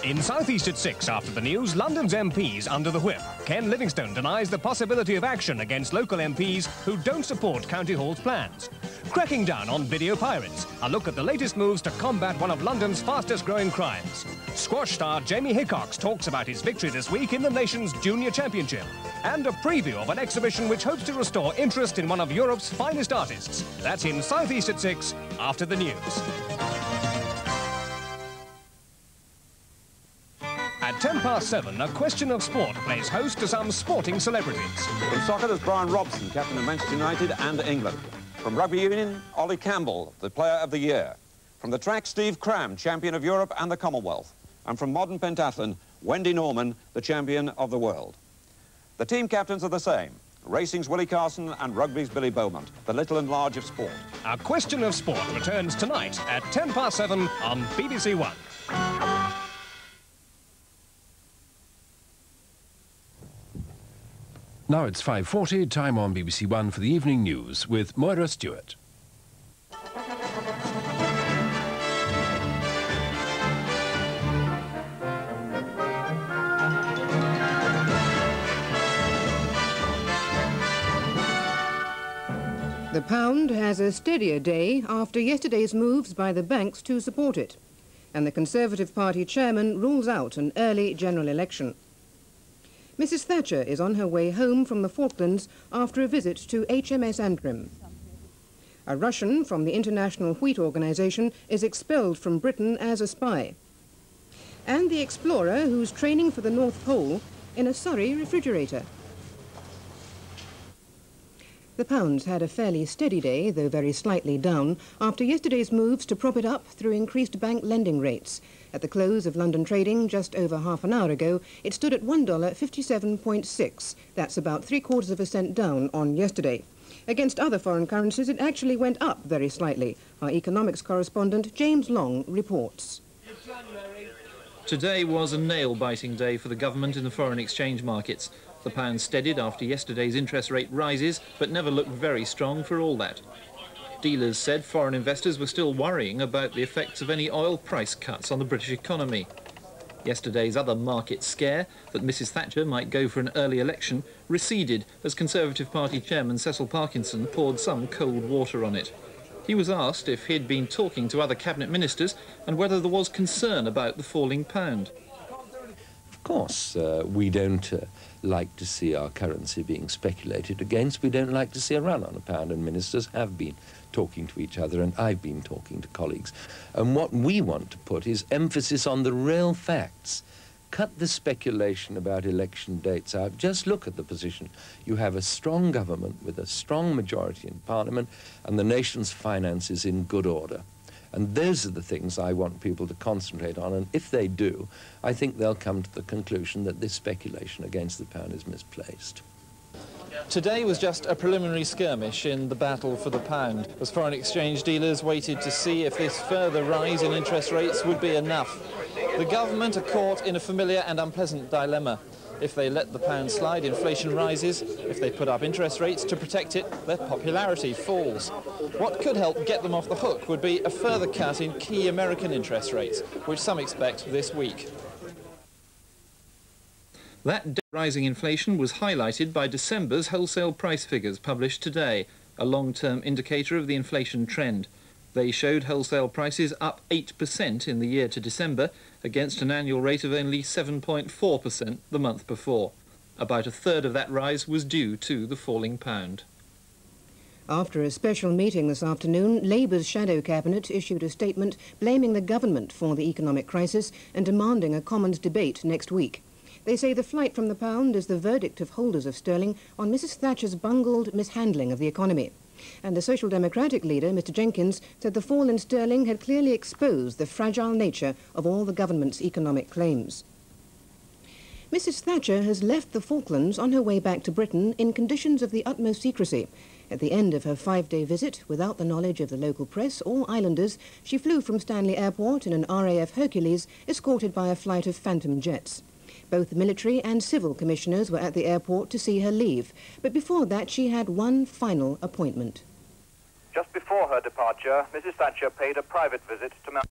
In South East at 6 after the news, London's MPs under the whip. Ken Livingston denies the possibility of action against local MPs who don't support County Hall's plans. Cracking down on video pirates. A look at the latest moves to combat one of London's fastest growing crimes. Sqaush star Jamie Hickox talks about his victory this week in the nation's junior championship. And a preview of an exhibition which hopes to restore interest in one of Europe's finest artists. That's in South East at 6 after the news. At 7:10, a question of sport plays host to some sporting celebrities. From soccer, there's Brian Robson, captain of Manchester United and England. From rugby union, Ollie Campbell, the player of the year. From the track, Cram, champion of Europe and the Commonwealth. And from modern pentathlon, Wendy Norman, the champion of the world. The team captains are the same. Racing's Willie Carson and rugby's Bill Beaumont, the little and large of sport. A question of sport returns tonight at 7:10 on BBC One. Now it's 5:40, time on BBC One for the evening news with Moira Stewart. The pound has a steadier day after yesterday's moves by the banks to support it, and the Conservative Party chairman rules out an early general election. Mrs. Thatcher is on her way home from the Falklands after a visit to HMS Antrim. A Russian from the International Wheat Organization is expelled from Britain as a spy. And the explorer who's training for the North Pole in a Surrey refrigerator. The pound's had a fairly steady day, though very slightly down, after yesterday's moves to prop it up through increased bank lending rates. At the close of London trading just over half an hour ago, it stood at $1.57.6. That's about 3/4 cent down on yesterday. Against other foreign currencies, it actually went up very slightly. Our economics correspondent, James Long, reports. Today was a nail-biting day for the government in the foreign exchange markets. The pound steadied after yesterday's interest rate rises, but never looked very strong for all that. Dealers said foreign investors were still worrying about the effects of any oil price cuts on the British economy. Yesterday's other market scare, that Mrs. Thatcher might go for an early election, receded as Conservative Party chairman Cecil Parkinson poured some cold water on it. He was asked if he'd been talking to other cabinet ministers and whether there was concern about the falling pound. Of course, we don't like to see our currency being speculated against. We don't like to see a run on a pound, and ministers have been talking to each other, and I've been talking to colleagues. And what we want to put is emphasis on the real facts. Cut the speculation about election dates out. Just look at the position. You have a strong government with a strong majority in Parliament, and the nation's finances in good order. And those are the things I want people to concentrate on, and if they do, I think they'll come to the conclusion that this speculation against the pound is misplaced. Today was just a preliminary skirmish in the battle for the pound, as foreign exchange dealers waited to see if this further rise in interest rates would be enough. The government are caught in a familiar and unpleasant dilemma. If they let the pound slide, inflation rises. If they put up interest rates to protect it, their popularity falls. What could help get them off the hook would be a further cut in key American interest rates, which some expect this week. That rising inflation was highlighted by December's wholesale price figures published today, a long-term indicator of the inflation trend. They showed wholesale prices up 8% in the year to December, against an annual rate of only 7.4% the month before. About a third of that rise was due to the falling pound. After a special meeting this afternoon, Labour's shadow cabinet issued a statement blaming the government for the economic crisis and demanding a Commons debate next week. They say the flight from the pound is the verdict of holders of sterling on Mrs. Thatcher's bungled mishandling of the economy. And the Social Democratic leader, Mr. Jenkins, said the fall in sterling had clearly exposed the fragile nature of all the government's economic claims. Mrs. Thatcher has left the Falklands on her way back to Britain in conditions of the utmost secrecy. At the end of her 5-day visit, without the knowledge of the local press or islanders, she flew from Stanley Airport in an RAF Hercules, escorted by a flight of Phantom jets. Both military and civil commissioners were at the airport to see her leave, but before that she had one final appointment. Just before her departure, Mrs. Thatcher paid a private visit to Mount